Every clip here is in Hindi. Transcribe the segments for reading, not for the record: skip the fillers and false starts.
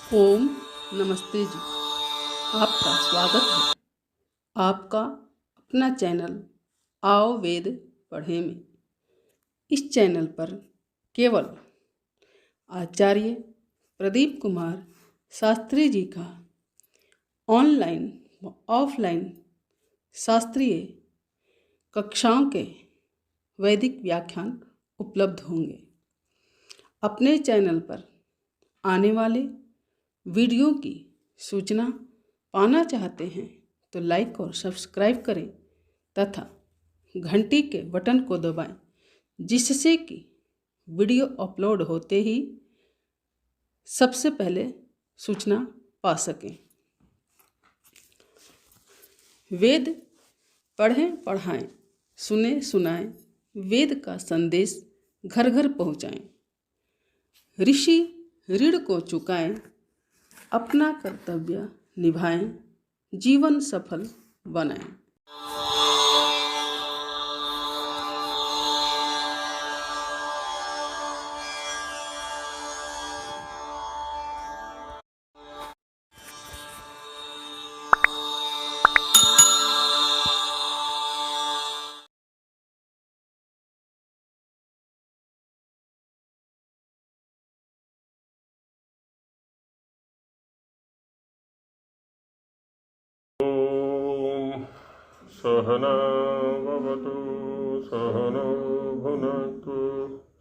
ओम नमस्ते जी। आपका स्वागत है आपका अपना चैनल आओ वेद पढ़े में। इस चैनल पर केवल आचार्य प्रदीप कुमार शास्त्री जी का ऑनलाइन व ऑफलाइन शास्त्रीय कक्षाओं के वैदिक व्याख्यान उपलब्ध होंगे। अपने चैनल पर आने वाले वीडियो की सूचना पाना चाहते हैं तो लाइक और सब्सक्राइब करें तथा घंटी के बटन को दबाएं, जिससे कि वीडियो अपलोड होते ही सबसे पहले सूचना पा सकें। वेद पढ़ें पढ़ाएं, सुने सुनाएं, वेद का संदेश घर घर पहुँचाएं। ऋषि ऋण को चुकाएं, अपना कर्तव्य निभाएं, जीवन सफल बनाएं। सहना भवतु सहनो भुनक्तु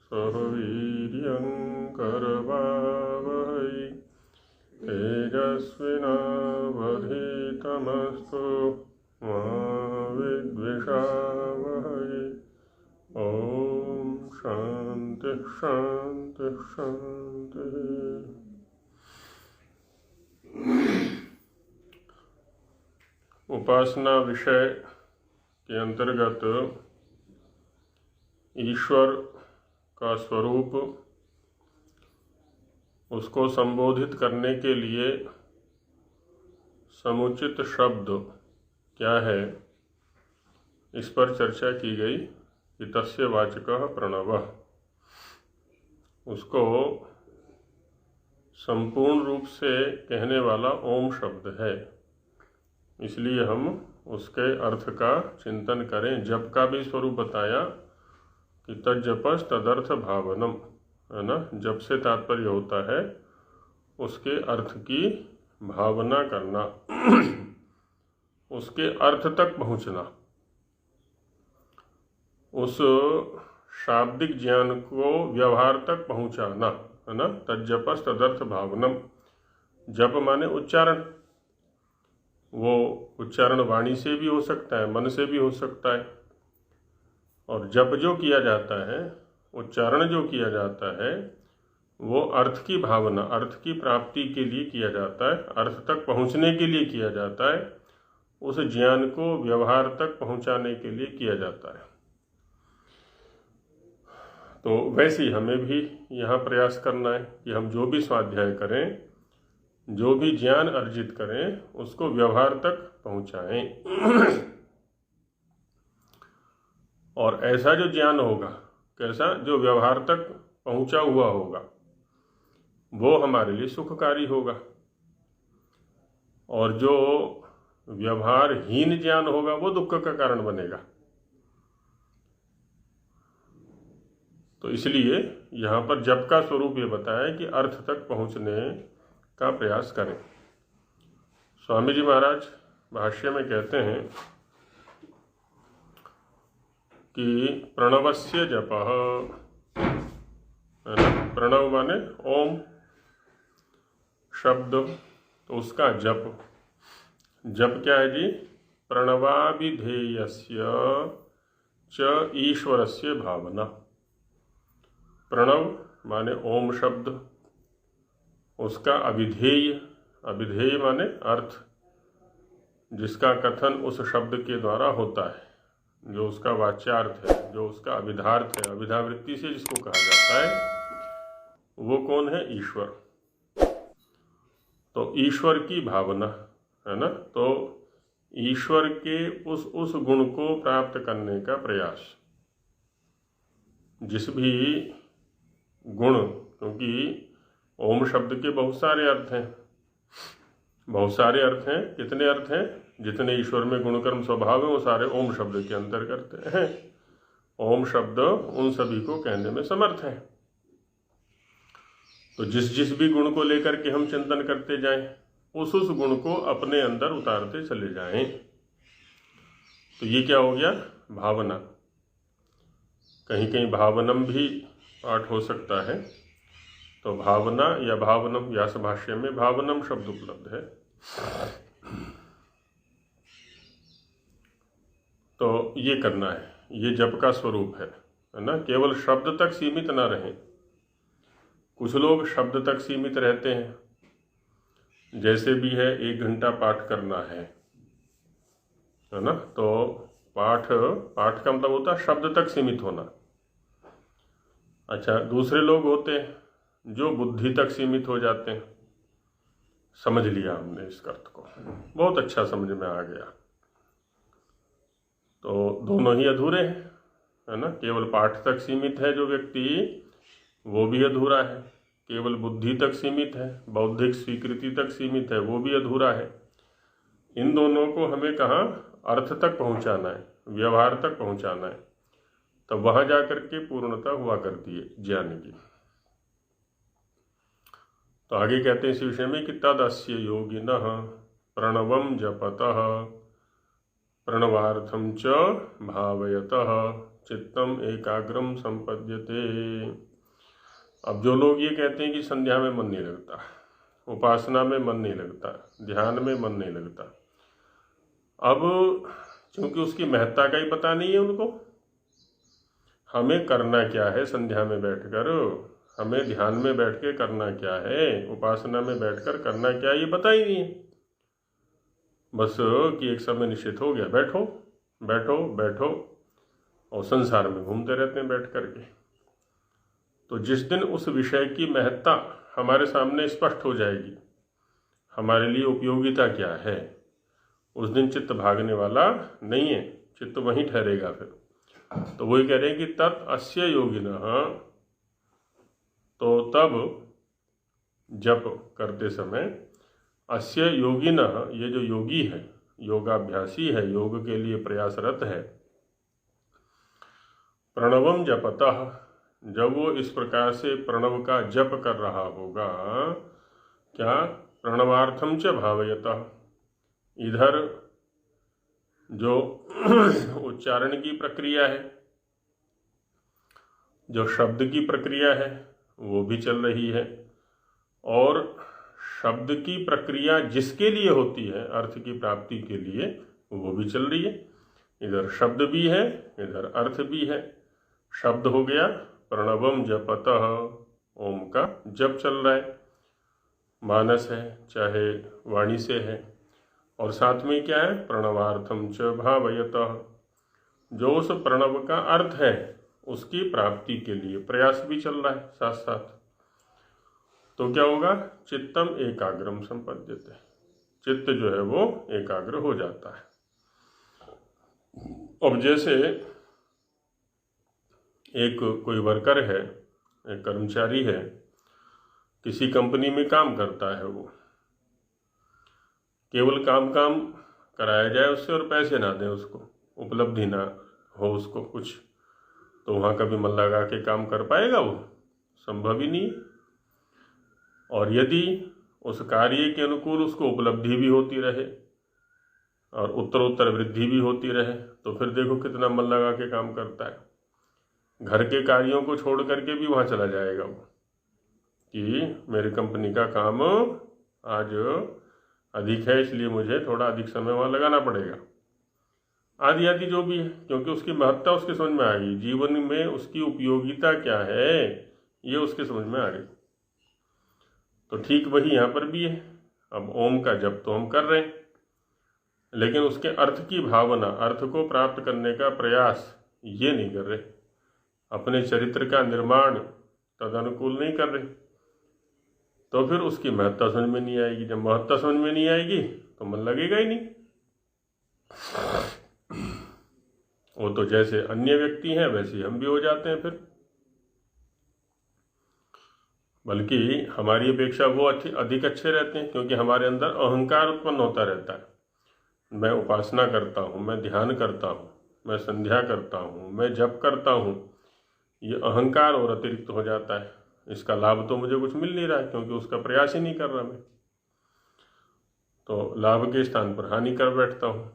सह वीर्यं करवावहै तेजस्विनावधीतमस्तु मा विद्विषावहै। ओम शांति शांति शांति। उपासना विषय के अंतर्गत ईश्वर का स्वरूप, उसको संबोधित करने के लिए समुचित शब्द क्या है, इस पर चर्चा की गई कि तस्य वाचकः प्रणवः। उसको संपूर्ण रूप से कहने वाला ओम शब्द है, इसलिए हम उसके अर्थ का चिंतन करें। जप का भी स्वरूप बताया कि तज्जपस तदर्थ भावनम, है ना। जप से तात्पर्य होता है उसके अर्थ की भावना करना, उसके अर्थ तक पहुंचना, उस शाब्दिक ज्ञान को व्यवहार तक पहुंचाना, है ना। तज्जपस तदर्थ भावनम। जप माने उच्चारण। वो उच्चारण वाणी से भी हो सकता है, मन से भी हो सकता है। और जप जो किया जाता है, उच्चारण जो किया जाता है, वो अर्थ की भावना, अर्थ की प्राप्ति के लिए किया जाता है, अर्थ तक पहुंचने के लिए किया जाता है, उस ज्ञान को व्यवहार तक पहुंचाने के लिए किया जाता है। तो वैसे ही हमें भी यहाँ प्रयास करना है कि हम जो भी स्वाध्याय करें, जो भी ज्ञान अर्जित करें, उसको व्यवहार तक पहुंचाएं। और ऐसा जो ज्ञान होगा, कैसा, जो व्यवहार तक पहुंचा हुआ होगा, वो हमारे लिए सुखकारी होगा। और जो व्यवहारहीन ज्ञान होगा वो दुख का कारण बनेगा। तो इसलिए यहाँ पर जप का स्वरूप ये बताया कि अर्थ तक पहुंचने का प्रयास करें। स्वामी जी महाराज भाष्य में कहते हैं कि प्रणवस्य जपः, है ना। प्रणव माने ओम शब्द, तो उसका जप। जप क्या है जी? प्रणवाभिधेयस्य च ईश्वरस्य भावना। प्रणव माने ओम शब्द, उसका अभिधेय, अभिधेय माने अर्थ, जिसका कथन उस शब्द के द्वारा होता है, जो उसका वाच्यार्थ है, जो उसका अभिधार्थ है, अभिधावृत्ति से जिसको कहा जाता है, वो कौन है? ईश्वर। तो ईश्वर की भावना, है ना। तो ईश्वर के उस गुण को प्राप्त करने का प्रयास। जिस भी गुण, क्योंकि ओम शब्द के बहुत सारे अर्थ हैं, बहुत सारे अर्थ हैं। कितने अर्थ हैं? जितने ईश्वर में गुणकर्म स्वभाव है वो सारे ओम शब्द के अंतर करते हैं। ओम शब्द उन सभी को कहने में समर्थ है। तो जिस जिस भी गुण को लेकर के हम चिंतन करते जाएं, उस गुण को अपने अंदर उतारते चले जाएं। तो ये क्या हो गया? भावना। कहीं कहीं भावनम भी पाठ हो सकता है। तो भावना या भावनम, व्यास भाष्य में भावनम शब्द उपलब्ध है। तो ये करना है, ये जप का स्वरूप है ना। केवल शब्द तक सीमित ना रहें। कुछ लोग शब्द तक सीमित रहते हैं, जैसे भी है 1 घंटा पाठ करना है ना। तो पाठ का मतलब होता है शब्द तक सीमित होना। अच्छा, दूसरे लोग होते हैं जो बुद्धि तक सीमित हो जाते हैं। समझ लिया हमने इस अर्थ को, बहुत अच्छा समझ में आ गया। तो दोनों ही अधूरे हैं, है ना। केवल पाठ तक सीमित है जो व्यक्ति, वो भी अधूरा है। केवल बुद्धि तक सीमित है, बौद्धिक स्वीकृति तक सीमित है, वो भी अधूरा है। इन दोनों को हमें कहाँ? अर्थ तक पहुँचाना है, व्यवहार तक पहुँचाना है। तब वहाँ जाकर के पूर्णता हुआ करती है ज्ञान की। तो आगे कहते हैं इस विषय में कि तदस्य योगिनः प्रणवम जपतः प्रणवार्थम च भावयतः चित्तम एकाग्रम संपद्यते। अब जो लोग ये कहते हैं कि संध्या में मन नहीं लगता, उपासना में मन नहीं लगता, ध्यान में मन नहीं लगता, अब क्योंकि उसकी महत्ता का ही पता नहीं है उनको। हमें करना क्या है संध्या में बैठकर, हमें ध्यान में बैठ के करना क्या है, उपासना में बैठकर करना क्या है, ये पता ही नहीं है। बस कि एक समय निश्चित हो गया, बैठो बैठो बैठो, और संसार में घूमते रहते हैं बैठ करके। तो जिस दिन उस विषय की महत्ता हमारे सामने स्पष्ट हो जाएगी, हमारे लिए उपयोगिता क्या है, उस दिन चित्त भागने वाला नहीं है, चित्त वहीं ठहरेगा फिर। तो वही कह रहे हैं कि तत् अस्य योगिनः, तो तब जप करते समय अस्य योगिनः, ये जो योगी है, योगाभ्यासी है, योग के लिए प्रयासरत है, प्रणवम जपतः, जब वो इस प्रकार से प्रणव का जप कर रहा होगा, क्या? प्रणवार्थम च भावयतः, इधर जो उच्चारण की प्रक्रिया है, जो शब्द की प्रक्रिया है, वो भी चल रही है, और शब्द की प्रक्रिया जिसके लिए होती है, अर्थ की प्राप्ति के लिए, वो भी चल रही है। इधर शब्द भी है, इधर अर्थ भी है। शब्द हो गया प्रणवम जपतः, ओम का जप चल रहा है, मानस है चाहे वाणी से है, और साथ में क्या है? प्रणवार्थम च भावयतः, जो उस प्रणव का अर्थ है उसकी प्राप्ति के लिए प्रयास भी चल रहा है साथ साथ। तो क्या होगा? चित्तम एकाग्रम संपद्यते, चित्त जो है वो एकाग्र हो जाता है। अब जैसे एक कोई वर्कर है, एक कर्मचारी है, किसी कंपनी में काम करता है, वो केवल काम कराया जाए उससे और पैसे ना दें उसको, उपलब्धि ना हो उसको कुछ, तो वहाँ कभी मन लगा के काम कर पाएगा? वो संभव ही नहीं। और यदि उस कार्य के अनुकूल उसको उपलब्धि भी होती रहे और उत्तरोत्तर वृद्धि भी होती रहे, तो फिर देखो कितना मन लगा के काम करता है। घर के कार्यों को छोड़ करके भी वहाँ चला जाएगा वो, कि मेरी कंपनी का काम आज अधिक है इसलिए मुझे थोड़ा अधिक समय वहाँ लगाना पड़ेगा, आदि आदि जो भी है, क्योंकि उसकी महत्ता उसके समझ में आ गई, जीवन में उसकी उपयोगिता क्या है ये उसके समझ में आ गई। तो ठीक वही यहाँ पर भी है। अब ओम का जप तो हम कर रहे हैं, लेकिन उसके अर्थ की भावना, अर्थ को प्राप्त करने का प्रयास ये नहीं कर रहे, अपने चरित्र का निर्माण तदनुकूल नहीं कर रहे, तो फिर उसकी महत्ता समझ में नहीं आएगी। जब महत्ता समझ में नहीं आएगी तो मन लगेगा ही नहीं। वो तो जैसे अन्य व्यक्ति हैं वैसे हम भी हो जाते हैं फिर। बल्कि हमारी अपेक्षा वो अधिक अच्छे रहते हैं, क्योंकि हमारे अंदर अहंकार उत्पन्न होता रहता है। मैं उपासना करता हूँ, मैं ध्यान करता हूँ, मैं संध्या करता हूँ, मैं जप करता हूँ, ये अहंकार और अतिरिक्त हो जाता है। इसका लाभ तो मुझे कुछ मिल नहीं रहा है, क्योंकि उसका प्रयास ही नहीं कर रहा मैं, तो लाभ के स्थान पर हानि कर बैठता हूँ।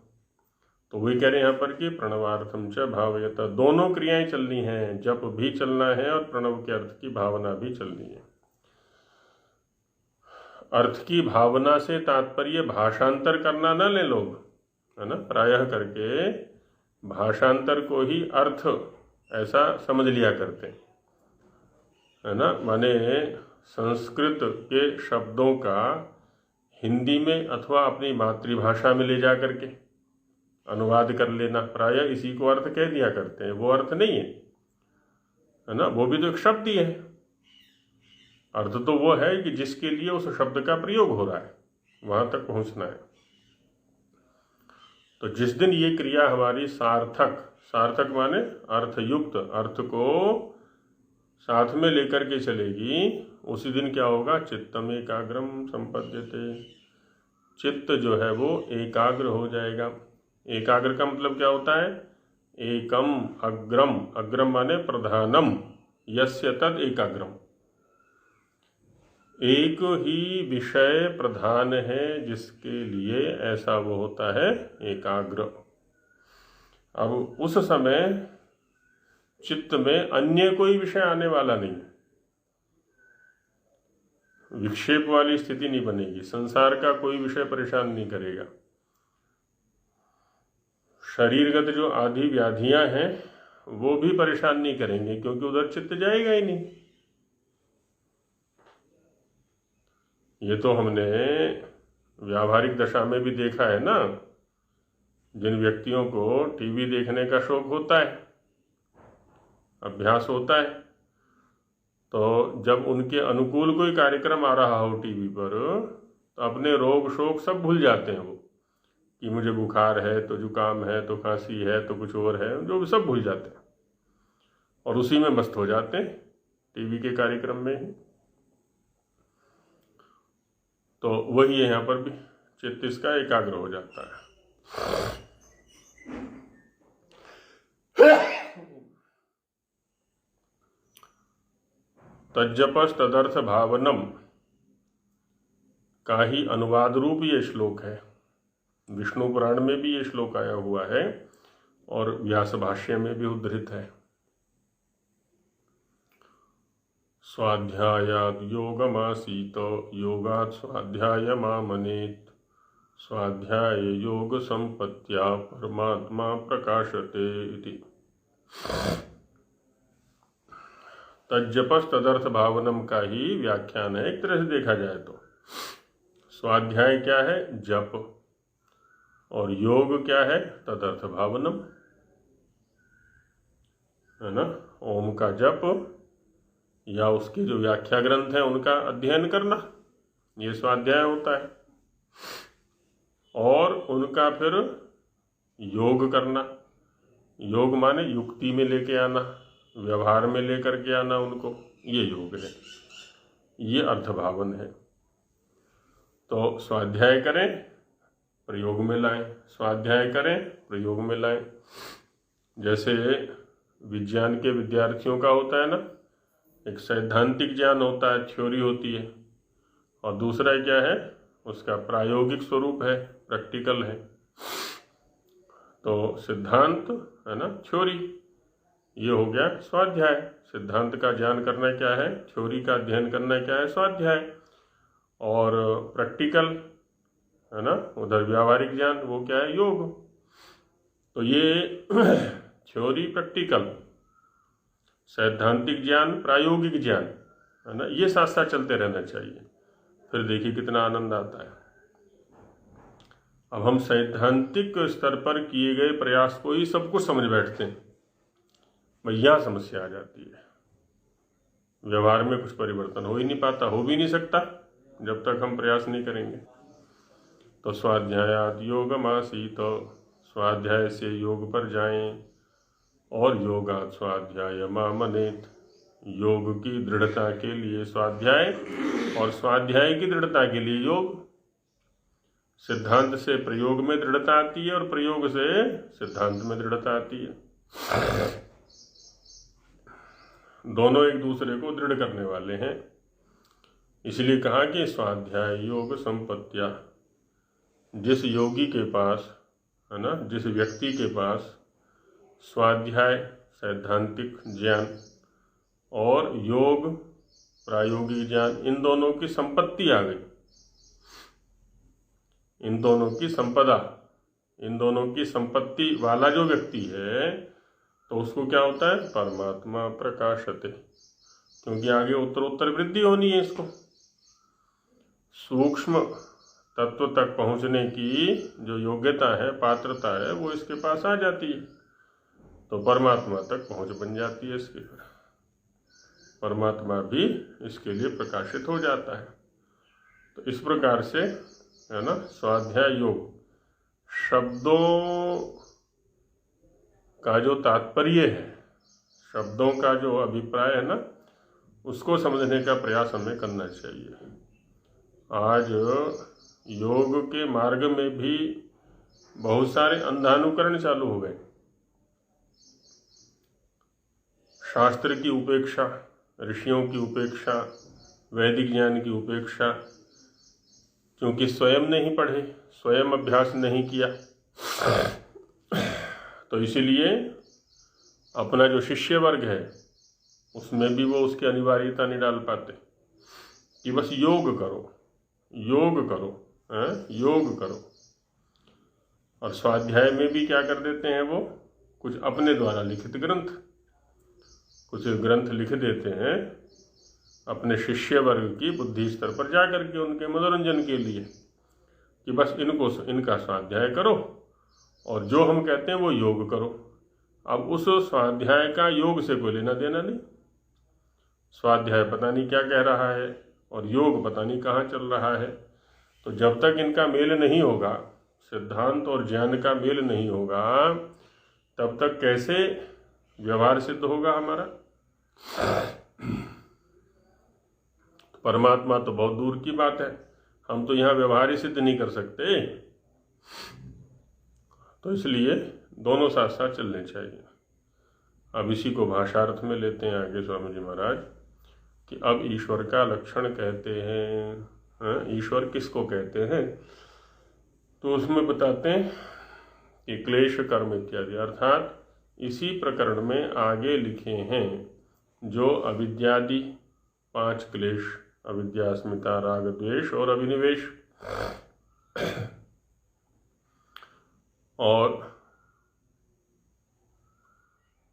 तो वही कह रहे हैं यहाँ पर कि प्रणवार्थम च भावयत, दोनों क्रियाएं चलनी हैं, जप भी चलना है और प्रणव के अर्थ की भावना भी चलनी है। अर्थ की भावना से तात्पर्य भाषांतर करना न ले लोग, है ना, प्रायः करके भाषांतर को ही अर्थ ऐसा समझ लिया करते हैं, है ना। माने संस्कृत के शब्दों का हिंदी में अथवा अपनी मातृभाषा में ले जा करके अनुवाद कर लेना, प्रायः इसी को अर्थ कह दिया करते हैं। वो अर्थ नहीं है ना, वो भी तो एक शब्द ही है। अर्थ तो वो है कि जिसके लिए उस शब्द का प्रयोग हो रहा है, वहां तक पहुंचना है। तो जिस दिन ये क्रिया हमारी सार्थक माने अर्थयुक्त, अर्थ को साथ में लेकर के चलेगी, उसी दिन क्या होगा, चित्तम एकाग्रम संपद्यते, चित्त जो है वो एकाग्र हो जाएगा। एकाग्र का मतलब क्या होता है, एकम अग्रम, अग्रम माने प्रधानम, यस्य तद एकाग्रम, एक ही विषय प्रधान है जिसके लिए ऐसा वो होता है एकाग्र। अब उस समय चित्त में अन्य कोई विषय आने वाला नहीं, विक्षेप वाली स्थिति नहीं बनेगी, संसार का कोई विषय परेशान नहीं करेगा। शरीरगत जो आदि व्याधियां हैं वो भी परेशान नहीं करेंगे, क्योंकि उधर चित्त जाएगा ही नहीं। ये तो हमने व्यावहारिक दशा में भी देखा है ना, जिन व्यक्तियों को टीवी देखने का शौक होता है, अभ्यास होता है, तो जब उनके अनुकूल कोई कार्यक्रम आ रहा हो टीवी पर, तो अपने रोग शोक सब भूल जाते हैं वो, कि मुझे बुखार है तो जुकाम है तो खांसी है तो कुछ और है, जो सब भूल जाते हैं और उसी में मस्त हो जाते हैं टीवी के कार्यक्रम में ही। तो वही है, यहाँ पर भी चित्त इसका एकाग्र हो जाता है। तज्जपस तदर्थ भावनम का ही अनुवाद रूप ये श्लोक है। विष्णु पुराण में भी ये श्लोक आया हुआ है और व्यास भाष्य में भी उद्धृत है। स्वाध्यायाद योगमासीत योगात् स्वाध्यायमामनेत् स्वाध्याय योग संपत्त्या परमात्मा प्रकाशते इति। तज्जपस तदर्थ भावनम का ही व्याख्यान है एक तरह से देखा जाए तो। स्वाध्याय क्या है, जप, और योग क्या है, तदर्थ भावनम, है ना। ओम का जप या उसके जो व्याख्या ग्रंथ हैं उनका अध्ययन करना, ये स्वाध्याय होता है, और उनका फिर योग करना। योग माने युक्ति में लेके आना, व्यवहार में लेकर के आना उनको, ये योग है, ये अर्थभावन है। तो स्वाध्याय करें, प्रयोग में लाएं, स्वाध्याय करें, प्रयोग में लाएं। जैसे विज्ञान के विद्यार्थियों का होता है ना, एक सैद्धांतिक ज्ञान होता है, थ्योरी होती है, और दूसरा क्या है, उसका प्रायोगिक स्वरूप है, प्रैक्टिकल है। तो सिद्धांत है ना, थ्योरी, ये हो गया स्वाध्याय। सिद्धांत का ज्ञान करना क्या है, थ्योरी का अध्ययन करना क्या है, स्वाध्याय। और प्रैक्टिकल है ना, उधर व्यावहारिक ज्ञान, वो क्या है, योग। तो ये थ्योरी, प्रैक्टिकल, सैद्धांतिक ज्ञान, प्रायोगिक ज्ञान, है ना, ये साथ साथ चलते रहना चाहिए। फिर देखिए कितना आनंद आता है। अब हम सैद्धांतिक स्तर पर किए गए प्रयास को ही सब कुछ समझ बैठते हैं, यहाँ समस्या आ जाती है। व्यवहार में कुछ परिवर्तन हो ही नहीं पाता, हो भी नहीं सकता जब तक हम प्रयास नहीं करेंगे। तो स्वाध्यायात योगमासीत, स्वाध्याय से योग पर जाएं, और योगात् स्वाध्याय मामनेत, योग की दृढ़ता के लिए स्वाध्याय, और स्वाध्याय की दृढ़ता के लिए योग। सिद्धांत से प्रयोग में दृढ़ता आती है और प्रयोग से सिद्धांत में दृढ़ता आती है। दोनों एक दूसरे को दृढ़ करने वाले हैं। इसलिए कहा कि स्वाध्याय योग संपत्तिया, जिस योगी के पास, है ना, जिस व्यक्ति के पास स्वाध्याय सैद्धांतिक ज्ञान और योग प्रायोगिक ज्ञान, इन दोनों की संपत्ति आ गई, इन दोनों की संपदा, इन दोनों की संपत्ति वाला जो व्यक्ति है, तो उसको क्या होता है? परमात्मा प्रकाशते, क्योंकि आगे उत्तरोत्तर वृद्धि होनी है। इसको सूक्ष्म तत्व तक पहुंचने की जो योग्यता है, पात्रता है, वो इसके पास आ जाती है, तो परमात्मा तक पहुंच बन जाती है इसकी। परमात्मा भी इसके लिए प्रकाशित हो जाता है। तो इस प्रकार से, है ना, स्वाध्याय योग शब्दों का जो तात्पर्य है, शब्दों का जो अभिप्राय है ना, उसको समझने का प्रयास हमें करना चाहिए। आज योग के मार्ग में भी बहुत सारे अंधानुकरण चालू हो गए। शास्त्र की उपेक्षा, ऋषियों की उपेक्षा, वैदिक ज्ञान की उपेक्षा, क्योंकि स्वयं नहीं पढ़े, स्वयं अभ्यास नहीं किया, तो इसीलिए अपना जो शिष्य वर्ग है उसमें भी वो उसकी अनिवार्यता नहीं डाल पाते कि बस योग करो, योग करो, योग करो। और स्वाध्याय में भी क्या कर देते हैं, वो कुछ अपने द्वारा लिखित ग्रंथ, कुछ ग्रंथ लिख देते हैं अपने शिष्य वर्ग की बुद्धि स्तर पर जा करके, उनके मनोरंजन के लिए, कि बस इनका स्वाध्याय करो और जो हम कहते हैं वो योग करो। अब उस स्वाध्याय का योग से कोई लेना देना नहीं। स्वाध्याय पता नहीं क्या कह रहा है और योग पता नहीं कहाँ चल रहा है। तो जब तक इनका मेल नहीं होगा, सिद्धांत और ज्ञान का मेल नहीं होगा, तब तक कैसे व्यवहार सिद्ध होगा हमारा? परमात्मा तो बहुत दूर की बात है, हम तो यहाँ व्यवहार ही सिद्ध नहीं कर सकते। तो इसलिए दोनों साथ साथ चलने चाहिए। अब इसी को भाषार्थ में लेते हैं आगे स्वामी जी महाराज, कि अब ईश्वर का लक्षण कहते हैं, ईश्वर किसको कहते हैं, तो उसमें बताते हैं कि क्लेश कर्म इत्यादि, अर्थात इसी प्रकरण में आगे लिखे हैं जो अविद्यादि 5 क्लेश, अविद्या, अस्मिता, राग, द्वेष और अभिनिवेश, और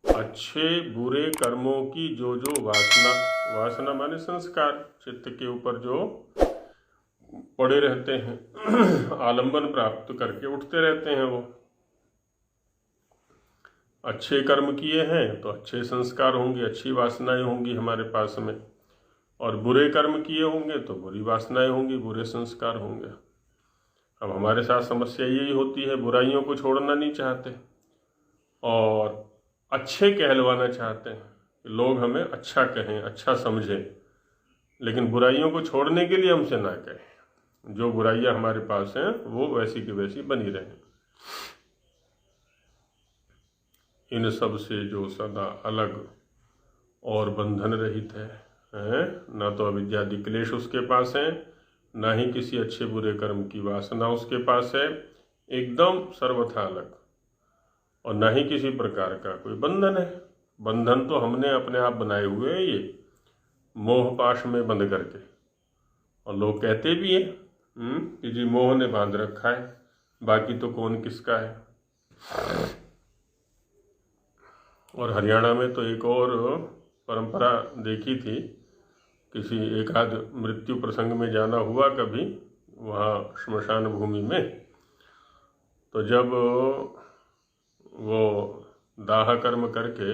अच्छे बुरे कर्मों की जो वासना, वासना माने संस्कार, चित्त के ऊपर जो पड़े रहते हैं, आलंबन प्राप्त करके उठते रहते हैं, वो अच्छे कर्म किए हैं तो अच्छे संस्कार होंगे, अच्छी वासनाएं होंगी हमारे पास में, और बुरे कर्म किए होंगे तो बुरी वासनाएं होंगी, बुरे संस्कार होंगे। अब हमारे साथ समस्या यही होती है, बुराइयों को छोड़ना नहीं चाहते और अच्छे कहलवाना चाहते हैं कि लोग हमें अच्छा कहें, अच्छा समझें, लेकिन बुराइयों को छोड़ने के लिए हमसे ना कहें। जो बुराइयां हमारे पास हैं वो वैसी की वैसी बनी रहें। इन सब से जो सदा अलग और बंधन रहित है, ना तो अविद्यादि क्लेश उसके पास है, ना ही किसी अच्छे बुरे कर्म की वासना उसके पास है, एकदम सर्वथा अलग, और ना ही किसी प्रकार का कोई बंधन है। बंधन तो हमने अपने आप बनाए हुए हैं, ये मोह पाश में बंध करके, और लोग कहते भी हैं कि जी मोह ने बांध रखा है, बाकी तो कौन किसका है। और हरियाणा में तो एक और परंपरा देखी थी, किसी एक आध मृत्यु प्रसंग में जाना हुआ कभी वहाँ श्मशान भूमि में, तो जब वो दाह कर्म करके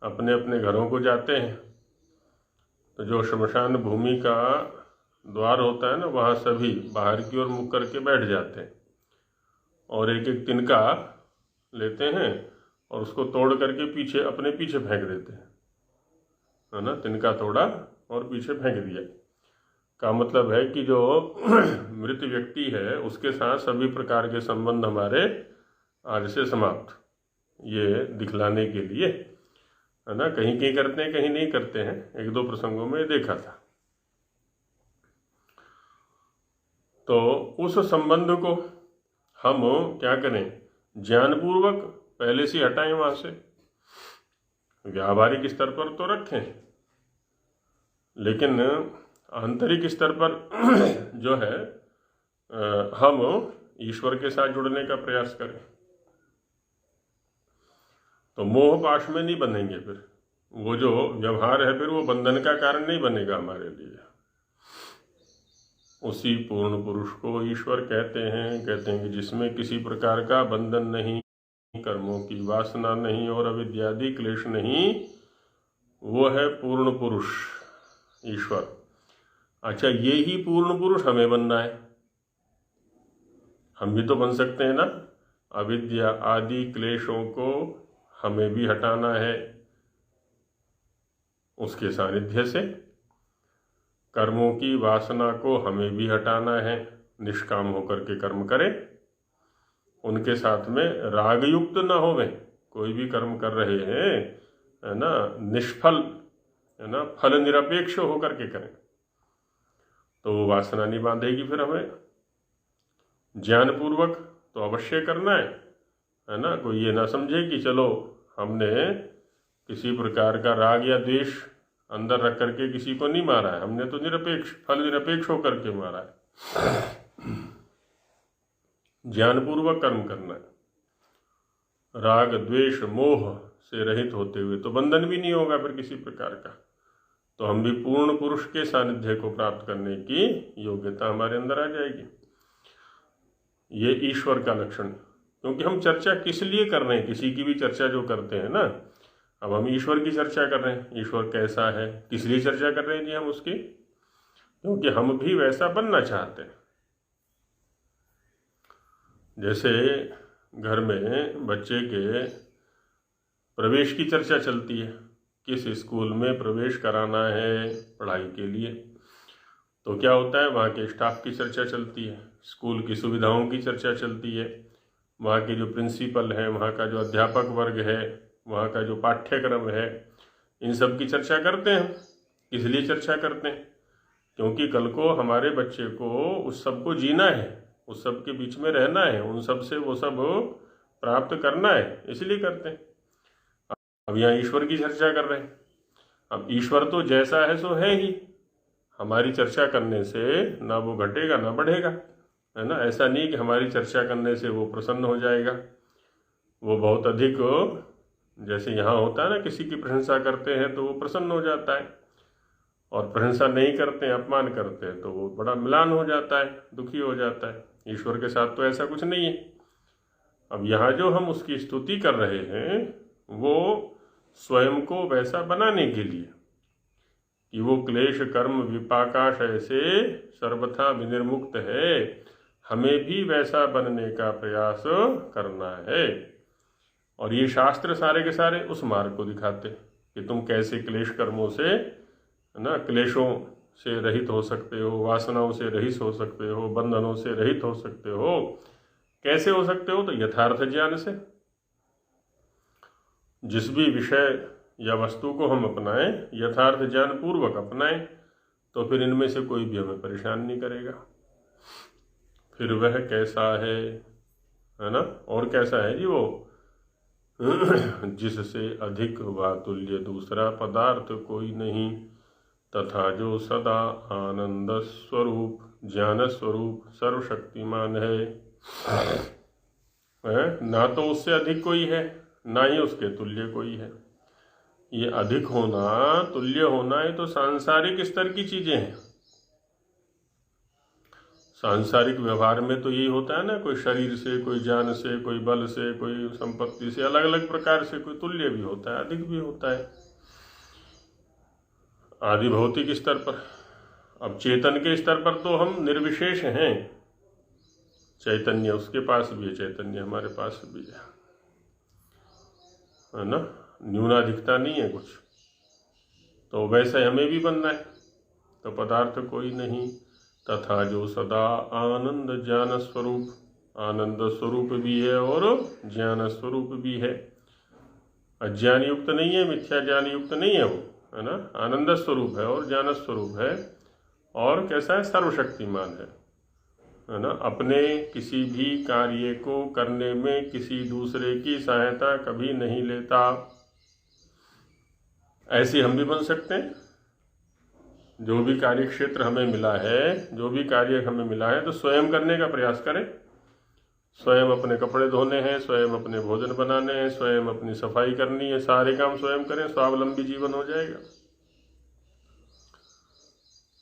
अपने अपने घरों को जाते हैं, तो जो श्मशान भूमि का द्वार होता है ना, वहाँ सभी बाहर की ओर मुख करके बैठ जाते हैं और एक एक तिनका लेते हैं और उसको तोड़ करके पीछे अपने पीछे फेंक देते हैं। है ना, तिनका तोड़ा और पीछे फेंक दिया। का मतलब है कि जो मृत व्यक्ति है उसके साथ सभी प्रकार के संबंध हमारे आज से समाप्त, ये दिखलाने के लिए, है ना। कहीं कहीं करते हैं, कहीं नहीं करते हैं, एक दो प्रसंगों में देखा था। तो उस संबंध को हम क्या करें, ज्ञानपूर्वक पहले से हटाएं वहां से। व्यावहारिक स्तर पर तो रखें, लेकिन आंतरिक स्तर पर जो है हम ईश्वर के साथ जुड़ने का प्रयास करें। तो मोह पाश में नहीं बनेंगे, फिर वो जो व्यवहार है फिर वो बंधन का कारण नहीं बनेगा हमारे लिए। उसी पूर्ण पुरुष को ईश्वर कहते हैं कि जिसमें किसी प्रकार का बंधन नहीं, कर्मों की वासना नहीं और अविद्यादि क्लेश नहीं, वो है पूर्ण पुरुष ईश्वर। अच्छा, ये ही पूर्ण पुरुष हमें बनना है। हम भी तो बन सकते हैं ना। अविद्या आदि क्लेशों को हमें भी हटाना है उसके सानिध्य से, कर्मों की वासना को हमें भी हटाना है, निष्काम होकर के कर्म करें, उनके साथ में राग युक्त न होवें। कोई भी कर्म कर रहे हैं, है ना, निष्फल, है ना, फल निरपेक्ष होकर के करें, तो वो वासना नहीं बांधेगी। फिर हमें ज्ञानपूर्वक तो अवश्य करना है ना। कोई ये ना समझे कि चलो हमने किसी प्रकार का राग या द्वेष अंदर रख करके किसी को नहीं मारा है, हमने तो निरपेक्ष, फल निरपेक्ष होकर के मारा है। ज्ञानपूर्वक कर्म करना है, राग द्वेष मोह से रहित होते हुए, तो बंधन भी नहीं होगा फिर किसी प्रकार का। तो हम भी पूर्ण पुरुष के सानिध्य को प्राप्त करने की योग्यता हमारे अंदर आ जाएगी। ये ईश्वर का लक्षण। क्योंकि हम चर्चा किस लिए कर रहे हैं, किसी की भी चर्चा जो करते हैं ना, अब हम ईश्वर की चर्चा कर रहे हैं, ईश्वर कैसा है, किस लिए चर्चा कर रहे हैं जी हम उसकी, क्योंकि हम भी वैसा बनना चाहते हैं। जैसे घर में बच्चे के प्रवेश की चर्चा चलती है, किस स्कूल में प्रवेश कराना है पढ़ाई के लिए, तो क्या होता है, वहाँ के स्टाफ की चर्चा चलती है, स्कूल की सुविधाओं की चर्चा चलती है, वहाँ के जो प्रिंसिपल हैं, वहाँ का जो अध्यापक वर्ग है, वहाँ का जो पाठ्यक्रम है, इन सब की चर्चा करते हैं। किस लिए चर्चा करते हैं, क्योंकि कल को हमारे बच्चे को उस सब को जीना है, उस सब के बीच में रहना है, उन सब से वो सब प्राप्त करना है, इसलिए करते हैं। अब यहाँ ईश्वर की चर्चा कर रहे हैं। अब ईश्वर तो जैसा है सो है ही, हमारी चर्चा करने से ना वो घटेगा ना बढ़ेगा, है ना। ऐसा नहीं कि हमारी चर्चा करने से वो प्रसन्न हो जाएगा, वो बहुत अधिक, जैसे यहाँ होता है ना, किसी की प्रशंसा करते हैं तो वो प्रसन्न हो जाता है, और प्रशंसा नहीं करते हैं, अपमान करते हैं, तो वो बड़ा म्लान हो जाता है, दुखी हो जाता है। ईश्वर के साथ तो ऐसा कुछ नहीं है। अब यहाँ जो हम उसकी स्तुति कर रहे हैं, वो स्वयं को वैसा बनाने के लिए कि वो क्लेश कर्म विपाकाशय से सर्वथा विनिर्मुक्त है, हमें भी वैसा बनने का प्रयास करना है। और ये शास्त्र सारे के सारे उस मार्ग को दिखाते कि तुम कैसे क्लेश कर्मों से, है ना, क्लेशों से रहित हो सकते हो, वासनाओं से रहित हो सकते हो, बंधनों से रहित हो सकते हो। कैसे हो सकते हो, तो यथार्थ ज्ञान से। जिस भी विषय या वस्तु को हम अपनाएं, यथार्थ ज्ञान पूर्वक अपनाएं, तो फिर इनमें से कोई भी हमें परेशान नहीं करेगा। फिर वह कैसा है ना, और कैसा है जी वो, जिससे अधिक व तुल्य दूसरा पदार्थ कोई नहीं, तथा जो सदा आनंद स्वरूप ज्ञान स्वरूप सर्वशक्तिमान है, ना तो उससे अधिक कोई है, ना ही उसके तुल्य कोई है। ये अधिक होना, तुल्य होना, ये तो सांसारिक स्तर की चीजें हैं। सांसारिक व्यवहार में तो यही होता है ना, कोई शरीर से, कोई जान से, कोई बल से, कोई संपत्ति से, अलग अलग प्रकार से कोई तुल्य भी होता है, अधिक भी होता है, आदि भौतिक स्तर पर। अब चेतन के स्तर पर तो हम निर्विशेष हैं, चैतन्य उसके पास भी है, चैतन्य हमारे पास भी है ना, न्यूनाधिकता नहीं है कुछ। तो वैसे हमें भी बनना है। तो पदार्थ कोई नहीं, तथा जो सदा आनंद ज्ञान स्वरूप, आनंद स्वरूप भी है और ज्ञान स्वरूप भी है। अज्ञान युक्त नहीं है, मिथ्या ज्ञान युक्त नहीं है वो, है ना। आनंद स्वरूप है और ज्ञान स्वरूप है, और कैसा है, सर्वशक्तिमान है ना। अपने किसी भी कार्य को करने में किसी दूसरे की सहायता कभी नहीं लेता। ऐसे हम भी बन सकते हैं। जो भी कार्य क्षेत्र हमें मिला है, जो भी कार्य हमें मिला है, तो स्वयं करने का प्रयास करें। स्वयं अपने कपड़े धोने हैं, स्वयं अपने भोजन बनाने हैं, स्वयं अपनी सफाई करनी है, सारे काम स्वयं करें, स्वावलंबी जीवन हो जाएगा।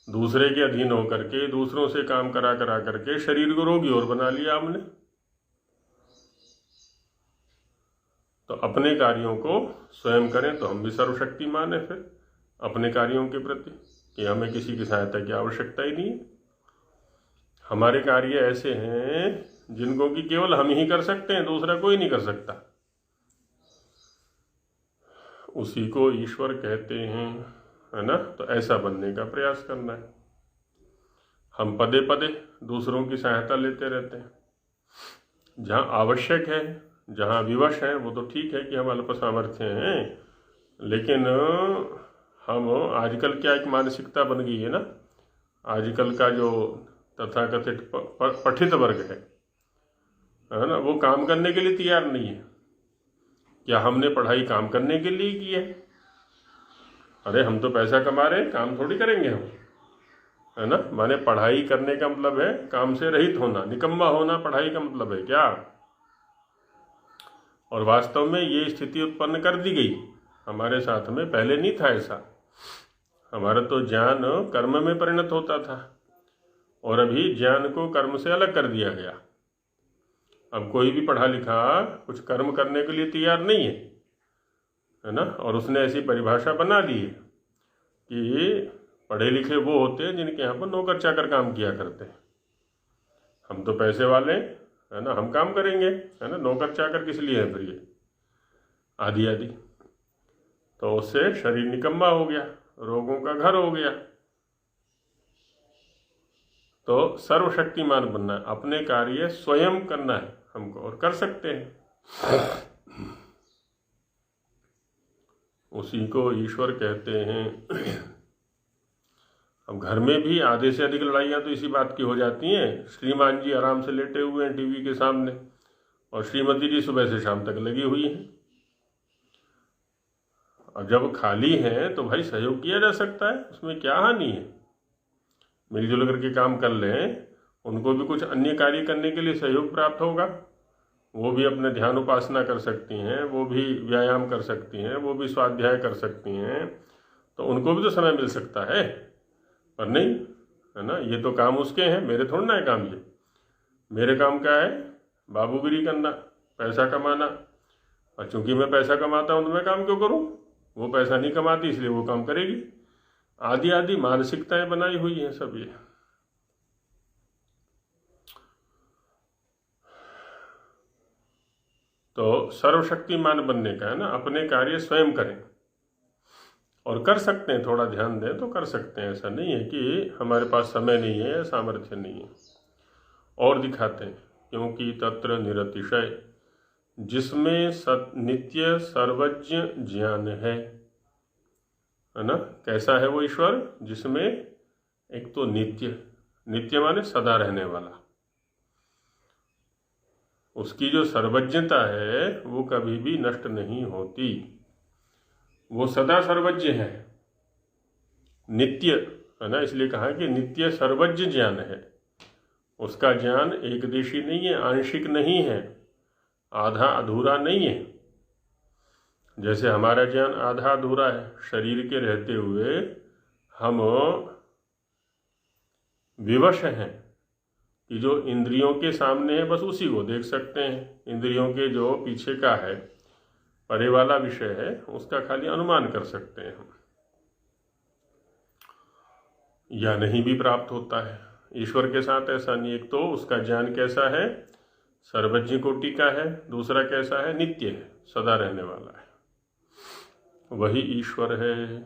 दूसरे के अधीन होकर के, दूसरों से काम करा करके शरीर को रोगी और बना लिया हमने। तो अपने कार्यों को स्वयं करें तो हम भी सर्वशक्तिमान है फिर अपने कार्यों के प्रति, कि हमें किसी की सहायता की आवश्यकता ही नहीं है। हमारे कार्य ऐसे हैं जिनको कि केवल हम ही कर सकते हैं, दूसरा कोई नहीं कर सकता। उसी को ईश्वर कहते हैं, है ना। तो ऐसा बनने का प्रयास करना है। हम पदे पदे दूसरों की सहायता लेते रहते हैं। जहाँ आवश्यक है, जहाँ विवश है, वो तो ठीक है कि हम अल्प सामर्थ्य हैं, लेकिन हम आजकल क्या एक मानसिकता बन गई है ना, आजकल का जो तथाकथित पठित वर्ग है ना, वो काम करने के लिए तैयार नहीं है। क्या हमने पढ़ाई काम करने के लिए की है? अरे हम तो पैसा कमा रहे हैं, काम थोड़ी करेंगे हम, है ना। माने पढ़ाई करने का मतलब है काम से रहित होना, निकम्मा होना पढ़ाई का मतलब है क्या? और वास्तव में ये स्थिति उत्पन्न कर दी गई हमारे साथ में, पहले नहीं था ऐसा। हमारा तो ज्ञान कर्म में परिणत होता था, और अभी ज्ञान को कर्म से अलग कर दिया गया। अब कोई भी पढ़ा लिखा कुछ कर्म करने के लिए तैयार नहीं है ना। और उसने ऐसी परिभाषा बना दी है कि पढ़े लिखे वो होते हैं जिनके यहाँ पर नौकर चाकर काम किया करते हैं। हम तो पैसे वाले है ना, हम काम करेंगे, है ना। नौकर चाकर किस लिए है फिर ये आदि आदि? तो उससे शरीर निकम्मा हो गया, रोगों का घर हो गया। तो सर्वशक्तिमान बनना है, अपने कार्य स्वयं करना है हमको, और कर सकते हैं। उसी को ईश्वर कहते हैं। अब घर में भी आधे से अधिक लड़ाइयाँ तो इसी बात की हो जाती हैं। श्रीमान जी आराम से लेटे हुए हैं टीवी के सामने, और श्रीमती जी सुबह से शाम तक लगी हुई हैं। और जब खाली हैं तो भाई सहयोग किया जा सकता है, उसमें क्या हानि है। मिलजुल करके काम कर लें, उनको भी कुछ अन्य कार्य करने के लिए सहयोग प्राप्त होगा। वो भी अपने ध्यान उपासना कर सकती हैं, वो भी व्यायाम कर सकती हैं, वो भी स्वाध्याय कर सकती हैं, तो उनको भी तो समय मिल सकता है। पर नहीं, है ना। ये तो काम उसके हैं, मेरे थोड़ा ना है काम। ये मेरे काम क्या है? बाबूगिरी करना, पैसा कमाना। और चूंकि मैं पैसा कमाता हूँ तो मैं काम क्यों करूँ? वो पैसा नहीं कमाती इसलिए वो काम करेगी। आदि आदि मानसिकताएं बनाई हुई हैं सब ये। तो सर्वशक्तिमान बनने का है ना, अपने कार्य स्वयं करें, और कर सकते हैं, थोड़ा ध्यान दें तो कर सकते हैं। ऐसा नहीं है कि हमारे पास समय नहीं है, सामर्थ्य नहीं है। और दिखाते हैं, क्योंकि तत्र निरतिशय, जिसमें नित्य सर्वज्ञ ज्ञान है ना। कैसा है वो ईश्वर? जिसमें एक तो नित्य, नित्य माने सदा रहने वाला, उसकी जो सर्वज्ञता है वो कभी भी नष्ट नहीं होती, वो सदा सर्वज्ञ है, नित्य, है ना। इसलिए कहा कि नित्य सर्वज्ञ ज्ञान है। उसका ज्ञान एकदेशी नहीं है, आंशिक नहीं है, आधा अधूरा नहीं है। जैसे हमारा ज्ञान आधा अधूरा है, शरीर के रहते हुए हम विवश हैं कि जो इंद्रियों के सामने है बस उसी को देख सकते हैं। इंद्रियों के जो पीछे का है, परे वाला विषय है, उसका खाली अनुमान कर सकते हैं हम, या नहीं भी प्राप्त होता है। ईश्वर के साथ ऐसा नहीं। एक तो उसका ज्ञान कैसा है? सर्वज्ञ कोटि का है। दूसरा कैसा है? नित्य है, सदा रहने वाला है। वही ईश्वर है,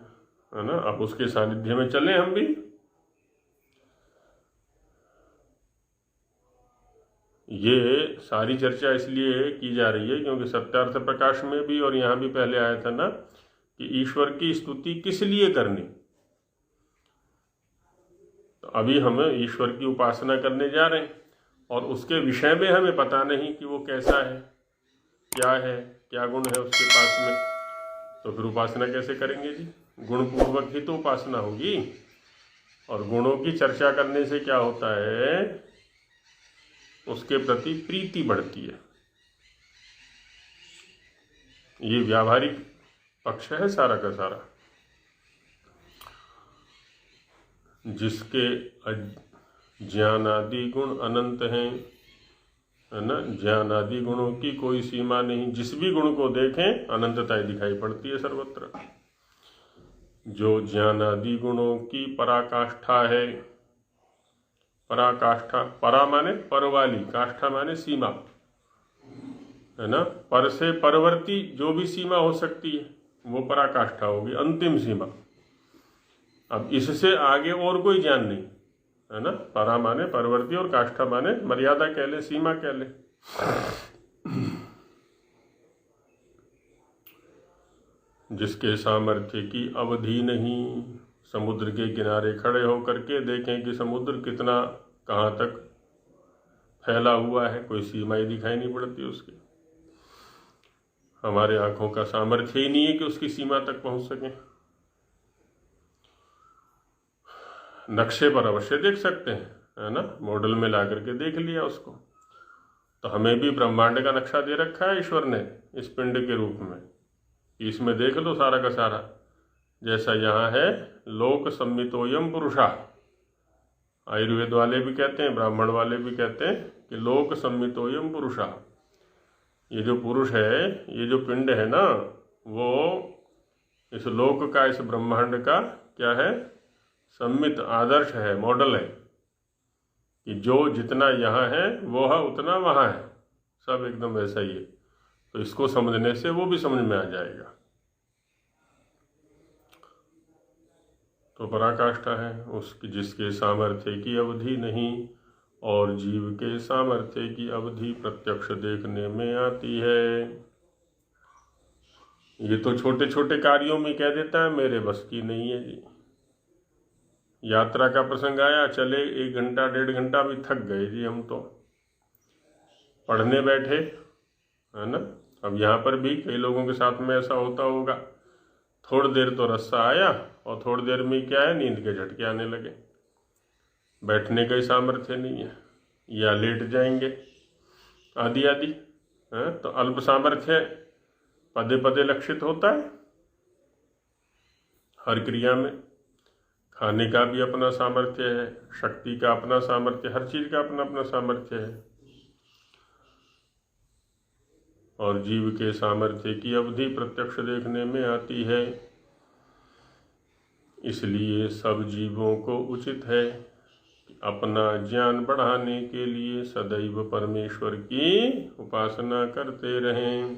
है ना। अब उसके सानिध्य में चलें हम भी। ये सारी चर्चा इसलिए की जा रही है क्योंकि सत्यार्थ प्रकाश में भी और यहाँ भी पहले आया था ना कि ईश्वर की स्तुति किस लिए करनी। तो अभी हम ईश्वर की उपासना करने जा रहे हैं और उसके विषय में हमें पता नहीं कि वो कैसा है, क्या गुण है उसके पास में, तो फिर उपासना कैसे करेंगे जी। गुणपूर्वक ही तो उपासना होगी। और गुणों की चर्चा करने से क्या होता है, उसके प्रति प्रीति बढ़ती है। ये व्यावहारिक पक्ष है सारा का सारा। जिसके ज्ञान आदि गुण अनंत हैं, है ना, ज्ञान आदि गुणों की कोई सीमा नहीं। जिस भी गुण को देखें अनंतता दिखाई पड़ती है सर्वत्र। जो ज्ञान आदि गुणों की पराकाष्ठा है, पराकाष्ठा, परा माने पर वाली, काष्ठा माने सीमा, है ना। पर से परवर्ती जो भी सीमा हो सकती है वो पराकाष्ठा होगी, अंतिम सीमा। अब इससे आगे और कोई ज्ञान नहीं, है ना। परा माने परवर्ती और काष्ठा माने मर्यादा कह ले, सीमा कह ले। जिसके सामर्थ्य की अवधि नहीं। समुद्र के किनारे खड़े होकर के देखें कि समुद्र कितना कहाँ तक फैला हुआ है, कोई सीमा ही दिखाई नहीं पड़ती उसकी। हमारे आंखों का सामर्थ्य ही नहीं है कि उसकी सीमा तक पहुंच सके। नक्शे पर अवश्य देख सकते हैं, है ना, मॉडल में ला करके देख लिया उसको। तो हमें भी ब्रह्मांड का नक्शा दे रखा है ईश्वर ने इस पिंड के रूप में। इसमें देख लो सारा का सारा, जैसा यहाँ है लोक सम्मितोयम पुरुषा। आयुर्वेद वाले भी कहते हैं, ब्राह्मण वाले भी कहते हैं कि लोक सम्मितोयम पुरुषा। ये जो पुरुष है, ये जो पिंड है ना, वो इस लोक का, इस ब्रह्मांड का क्या है, सम्मित आदर्श है, मॉडल है कि जो जितना यहाँ है वो है उतना वहाँ है, सब एकदम वैसा ही है। तो इसको समझने से वो भी समझ में आ जाएगा। तो पराकाष्ठा है उसकी, जिसके सामर्थ्य की अवधि नहीं और जीव के सामर्थ्य की अवधि प्रत्यक्ष देखने में आती है। ये तो छोटे छोटे कार्यों में कह देता है मेरे बस की नहीं है जी। यात्रा का प्रसंग आया, चले 1 घंटा 1.5 घंटा भी थक गए जी हम तो, पढ़ने बैठे, है ना। अब यहाँ पर भी कई लोगों के साथ में ऐसा होता होगा, थोड़ी देर तो रस्सा आया और थोड़ी देर में क्या है, नींद के झटके आने लगे, बैठने का ही सामर्थ्य नहीं है, या लेट जाएंगे आदि आदि। तो अल्प सामर्थ्य पदे पदे लक्षित होता है हर क्रिया में। खाने का भी अपना सामर्थ्य है, शक्ति का अपना सामर्थ्य, हर चीज का अपना अपना सामर्थ्य है। और जीव के सामर्थ्य की अवधि प्रत्यक्ष देखने में आती है। इसलिए सब जीवों को उचित है कि अपना ज्ञान बढ़ाने के लिए सदैव परमेश्वर की उपासना करते रहें।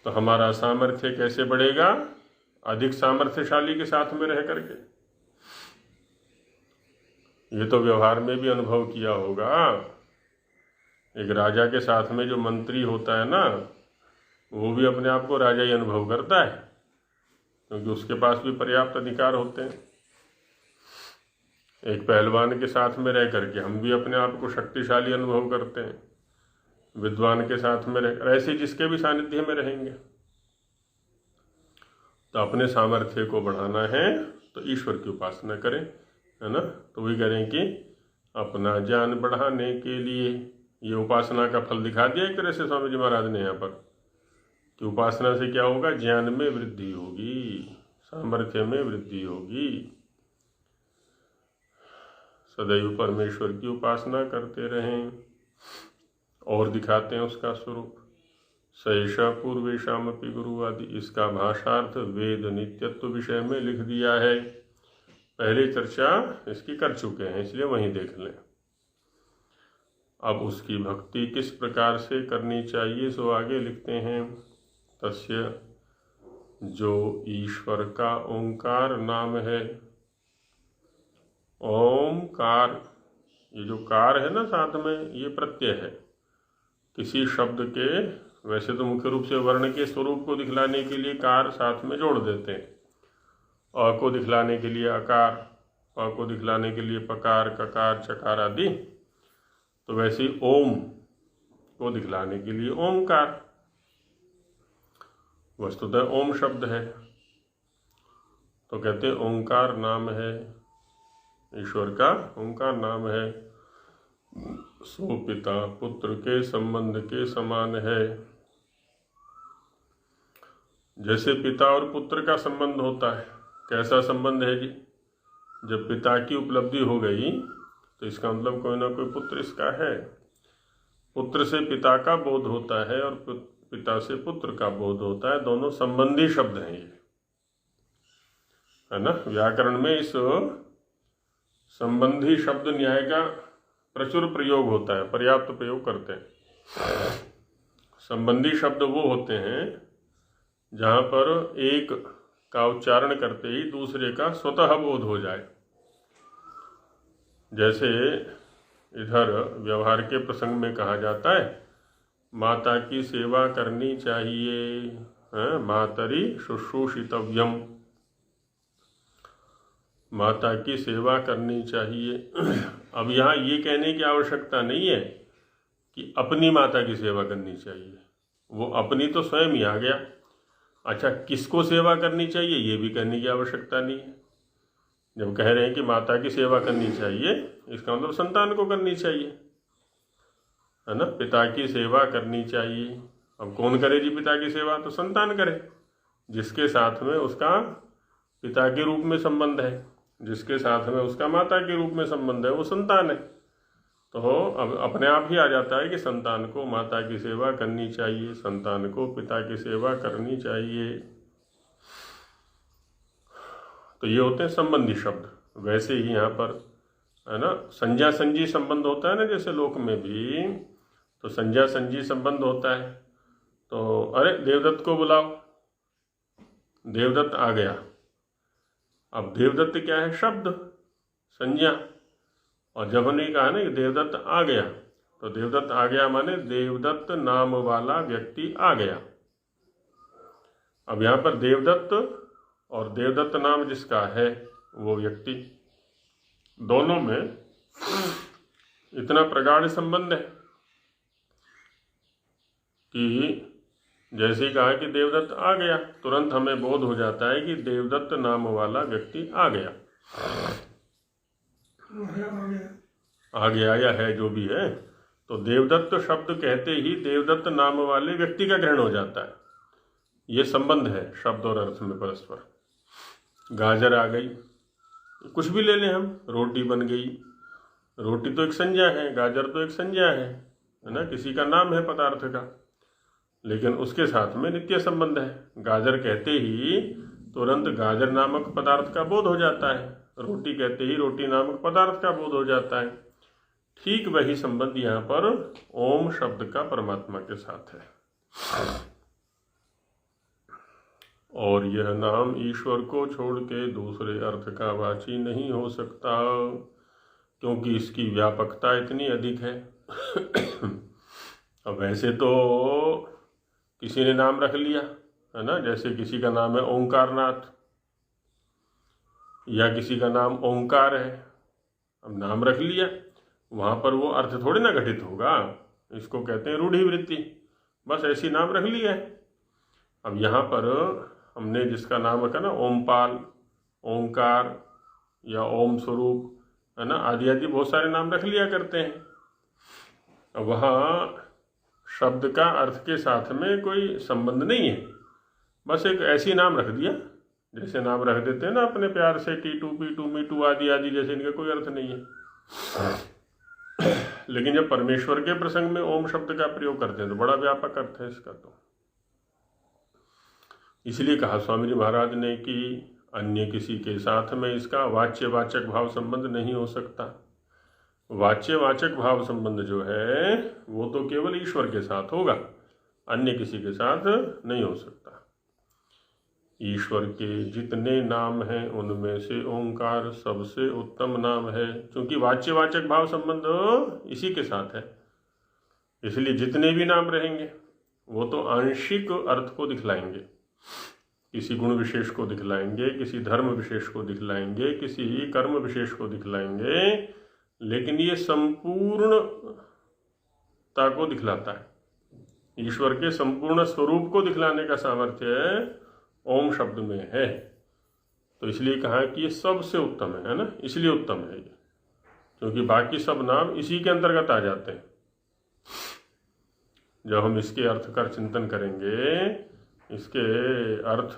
तो हमारा सामर्थ्य कैसे बढ़ेगा, अधिक सामर्थ्यशाली के साथ में रह करके। ये तो व्यवहार में भी अनुभव किया होगा। एक राजा के साथ में जो मंत्री होता है ना, वो भी अपने आप को राजा ही अनुभव करता है, क्योंकि उसके पास भी पर्याप्त अधिकार होते हैं। एक पहलवान के साथ में रह करके हम भी अपने आप को शक्तिशाली अनुभव करते हैं, विद्वान के साथ में रह, ऐसे जिसके भी सानिध्य में रहेंगे। तो अपने सामर्थ्य को बढ़ाना है तो ईश्वर की उपासना करें, है ना। तो वही करें कि अपना ज्ञान बढ़ाने के लिए, ये उपासना का फल दिखा दिया एक तरह से स्वामी जी महाराज ने यहाँ पर, कि उपासना से क्या होगा, ज्ञान में वृद्धि होगी, सामर्थ्य में वृद्धि होगी। सदैव परमेश्वर की उपासना करते रहें। और दिखाते हैं उसका स्वरूप, सैषा पूर्वेशामपि गुरु आदि। इसका भाषार्थ वेद नित्यत्व विषय में लिख दिया है, पहले चर्चा इसकी कर चुके हैं, इसलिए वहीं देख लें। अब उसकी भक्ति किस प्रकार से करनी चाहिए सो आगे लिखते हैं। तस्य जो ईश्वर का ओंकार नाम है। ओमकार, ये जो कार है ना साथ में, ये प्रत्यय है किसी शब्द के। वैसे तो मुख्य रूप से वर्ण के स्वरूप को दिखलाने के लिए कार साथ में जोड़ देते हैं। अ को दिखलाने के लिए अकार, प को दिखलाने के लिए पकार, ककार, चकार आदि। तो वैसे ही ओम को दिखलाने के लिए ओमकार। वस्तुतः ओम शब्द है, तो कहते हैं ओंकार नाम है, ईश्वर का ओंकार नाम है। सो पिता पुत्र के संबंध के समान है। जैसे पिता और पुत्र का संबंध होता है। कैसा संबंध है जी? जब पिता की उपलब्धि हो गई तो इसका मतलब कोई ना कोई पुत्र इसका है। पुत्र से पिता का बोध होता है और पिता से पुत्र का बोध होता है। दोनों संबंधी शब्द हैं ये, है ना। व्याकरण में इस संबंधी शब्द न्याय का प्रचुर प्रयोग होता है, पर्याप्त प्रयोग करते हैं। संबंधी शब्द वो होते हैं जहाँ पर एक का उच्चारण करते ही दूसरे का स्वतः बोध हो जाए। जैसे इधर व्यवहार के प्रसंग में कहा जाता है, माता की सेवा करनी चाहिए, मातरी शुश्रूषितव्यम, माता की सेवा करनी चाहिए। अब यहाँ ये कहने की आवश्यकता नहीं है कि अपनी माता की सेवा करनी चाहिए, वो अपनी तो स्वयं ही आ गया। अच्छा, किसको सेवा करनी चाहिए ये भी कहने की आवश्यकता नहीं है। जब कह रहे हैं कि माता की सेवा करनी चाहिए, इसका मतलब संतान को करनी चाहिए, है ना। पिता की सेवा करनी चाहिए। अब कौन करे जी पिता की सेवा? तो संतान करे, जिसके साथ में उसका पिता के रूप में संबंध है, जिसके साथ में उसका माता के रूप में संबंध है, वो संतान है। तो अब अपने आप ही आ जाता है कि संतान को माता की सेवा करनी चाहिए, संतान को पिता की सेवा करनी चाहिए। तो ये होते हैं संबंधी शब्द। वैसे ही यहाँ पर, है ना, संज्ञा संजी संबंध होता है ना, जैसे लोक में भी तो संज्ञा संजी संबंध होता है। तो अरे देवदत्त को बुलाओ, देवदत्त आ गया। अब देवदत्त क्या है? शब्द, संज्ञा। और जब हमने कहा ना कि देवदत्त आ गया, तो देवदत्त आ गया माने देवदत्त नाम वाला व्यक्ति आ गया। अब यहाँ पर देवदत्त और देवदत्त नाम जिसका है वो व्यक्ति, दोनों में इतना प्रगाढ़ संबंध है कि जैसे ही कहा कि देवदत्त आ गया, तुरंत हमें बोध हो जाता है कि देवदत्त नाम वाला व्यक्ति आ गया। आ गया या है जो भी है। तो देवदत्त शब्द कहते ही देवदत्त नाम वाले व्यक्ति का ग्रहण हो जाता है। ये संबंध है शब्द और अर्थ में परस्पर। गाजर आ गई, कुछ भी ले लें हम, रोटी बन गई। रोटी तो एक संज्ञा है, गाजर तो एक संज्ञा है ना, किसी का नाम है पदार्थ का, लेकिन उसके साथ में नित्य संबंध है। गाजर कहते ही तुरंत गाजर नामक पदार्थ का बोध हो जाता है, रोटी कहते ही रोटी नामक पदार्थ का बोध हो जाता है। ठीक वही संबंध यहाँ पर ओम शब्द का परमात्मा के साथ है। और यह नाम ईश्वर को छोड़ के दूसरे अर्थ का वाची नहीं हो सकता, क्योंकि इसकी व्यापकता इतनी अधिक है। अब वैसे तो किसी ने नाम रख लिया, है ना, जैसे किसी का नाम है ओंकारनाथ या किसी का नाम ओंकार है। अब नाम रख लिया, वहाँ पर वो अर्थ थोड़ी ना घटित होगा। इसको कहते हैं रूढ़िवृत्ति, बस ऐसी नाम रख लिया है। अब यहाँ पर हमने जिसका नाम रखा ना ओमपाल, ओंकार या ओम स्वरूप, है ना, आदि आदि बहुत सारे नाम रख लिया करते हैं। अब वहाँ शब्द का अर्थ के साथ में कोई संबंध नहीं है, बस एक ऐसी नाम रख दिया जैसे नाम रख देते हैं ना अपने प्यार से, टीटू पीटू मीटू आदि आदि, जैसे इनका कोई अर्थ नहीं है। लेकिन जब परमेश्वर के प्रसंग में ओम शब्द का प्रयोग करते हैं तो बड़ा व्यापक अर्थ है इसका। तो इसलिए कहा स्वामी जी महाराज ने कि अन्य किसी के साथ में इसका वाच्यवाचक भाव संबंध नहीं हो सकता। वाच्यवाचक भाव संबंध जो है वो तो केवल ईश्वर के साथ होगा, अन्य किसी के साथ नहीं हो सकता। ईश्वर के जितने नाम हैं उनमें से ओंकार सबसे उत्तम नाम है, क्योंकि वाच्यवाचक भाव संबंध इसी के साथ है। इसलिए जितने भी नाम रहेंगे वो तो आंशिक अर्थ को दिखलाएंगे, किसी गुण विशेष को दिखलाएंगे, किसी धर्म विशेष को दिखलाएंगे, किसी कर्म विशेष को दिखलाएंगे, लेकिन ये संपूर्णता को दिखलाता है। ईश्वर के संपूर्ण स्वरूप को दिखलाने का सामर्थ्य ओम शब्द में है। तो इसलिए कहा कि ये सबसे उत्तम है ना, इसलिए उत्तम है ये, क्योंकि बाकी सब नाम इसी के अंतर्गत आ जाते हैं। जब हम इसके अर्थ का चिंतन करेंगे, इसके अर्थ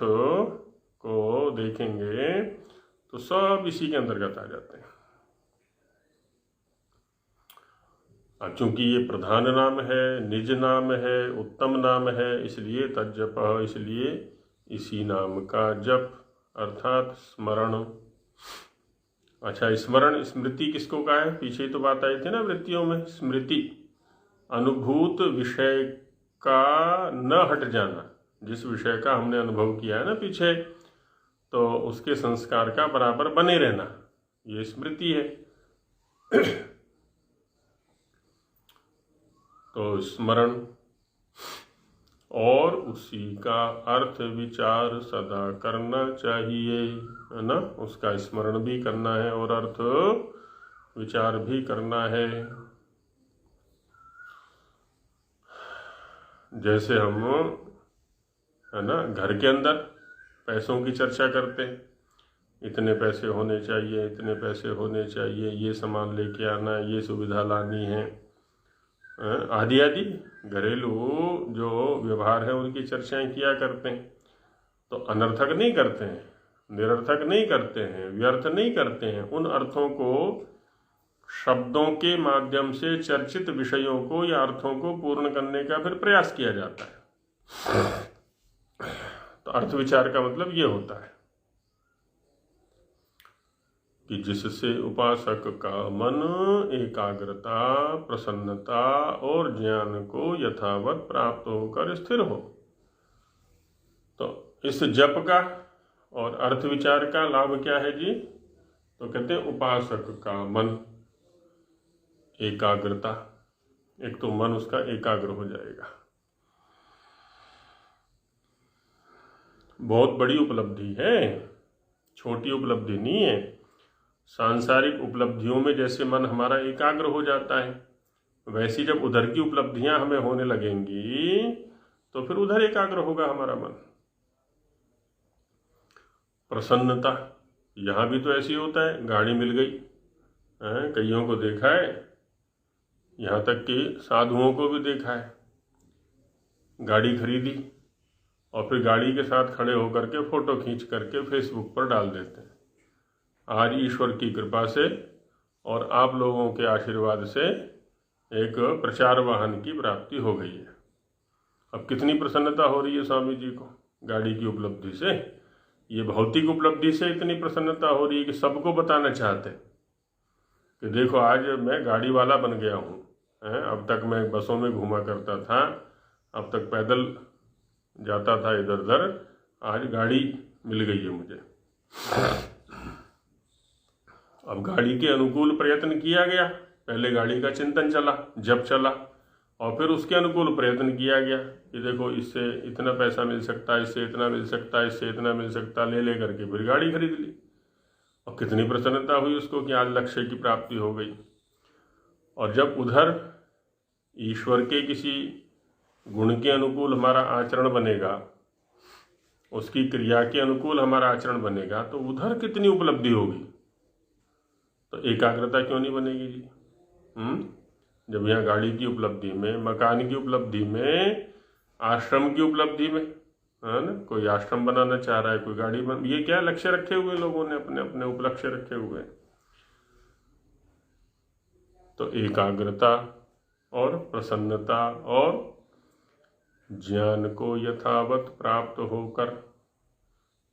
को देखेंगे, तो सब इसी के अंतर्गत आ जाते हैं। अब चूंकि ये प्रधान नाम है, निज नाम है, उत्तम नाम है, इसलिए तज्जप, इसलिए इसी नाम का जप अर्थात स्मरण। अच्छा, स्मरण स्मृति किसको कहा है? पीछे तो बात आई थी ना वृत्तियों में। स्मृति अनुभूत विषय का न हट जाना, जिस विषय का हमने अनुभव किया है ना पीछे, तो उसके संस्कार का बराबर बने रहना, ये स्मृति है। तो स्मरण और उसी का अर्थ विचार सदा करना चाहिए, है ना। उसका स्मरण भी करना है और अर्थ विचार भी करना है। जैसे हम, है ना, घर के अंदर पैसों की चर्चा करते हैं, इतने पैसे होने चाहिए, इतने पैसे होने चाहिए, ये सामान लेके आना, ये सुविधा लानी है, आदि आदि घरेलू जो व्यवहार है उनकी चर्चाएं किया करते हैं। तो अनर्थक नहीं करते हैं, निरर्थक नहीं करते हैं, व्यर्थ नहीं करते हैं। उन अर्थों को शब्दों के माध्यम से चर्चित विषयों को या अर्थों को पूर्ण करने का फिर प्रयास किया जाता है। तो अर्थ विचार का मतलब ये होता है कि जिससे उपासक का मन एकाग्रता, प्रसन्नता और ज्ञान को यथावत प्राप्त होकर स्थिर हो। तो इस जप का और अर्थ विचार का लाभ क्या है जी? तो कहते हैं उपासक का मन एकाग्रता, एक तो मन उसका एकाग्र हो जाएगा। बहुत बड़ी उपलब्धि है, छोटी उपलब्धि नहीं है। सांसारिक उपलब्धियों में जैसे मन हमारा एकाग्र हो जाता है, वैसी जब उधर की उपलब्धियां हमें होने लगेंगी तो फिर उधर एकाग्र होगा हमारा मन। प्रसन्नता, यहाँ भी तो ऐसी होता है, गाड़ी मिल गई, कईयों को देखा है, यहाँ तक कि साधुओं को भी देखा है, गाड़ी खरीदी और फिर गाड़ी के साथ खड़े होकर के फोटो खींच करके फेसबुक पर डाल देते हैं। आज ईश्वर की कृपा से और आप लोगों के आशीर्वाद से एक प्रचार वाहन की प्राप्ति हो गई है। अब कितनी प्रसन्नता हो रही है स्वामी जी को गाड़ी की उपलब्धि से। ये भौतिक उपलब्धि से इतनी प्रसन्नता हो रही है कि सबको बताना चाहते हैं कि देखो आज मैं गाड़ी वाला बन गया हूँ। अब तक मैं बसों में घूमा करता था, अब तक पैदल जाता था इधर उधर, आज गाड़ी मिल गई है मुझे। अब गाड़ी के अनुकूल प्रयत्न किया गया, पहले गाड़ी का चिंतन चला, जब चला, और फिर उसके अनुकूल प्रयत्न किया गया कि देखो इससे इतना पैसा मिल सकता है, इससे इतना मिल सकता है, इससे इतना मिल सकता है, ले करके फिर गाड़ी खरीद ली। और कितनी प्रसन्नता हुई उसको कि आज लक्ष्य की प्राप्ति हो गई। और जब उधर ईश्वर के किसी गुण के अनुकूल हमारा आचरण बनेगा, उसकी क्रिया के अनुकूल हमारा आचरण बनेगा, तो उधर कितनी उपलब्धि होगी। तो एकाग्रता क्यों नहीं बनेगी जी? जब यहाँ गाड़ी की उपलब्धि में, मकान की उपलब्धि में, आश्रम की उपलब्धि में, है ना, कोई आश्रम बनाना चाह रहा है, कोई गाड़ी बन, ये क्या लक्ष्य रखे हुए लोगों ने, अपने अपने उपलक्ष्य रखे हुए। तो एकाग्रता और प्रसन्नता और ज्ञान को यथावत प्राप्त होकर,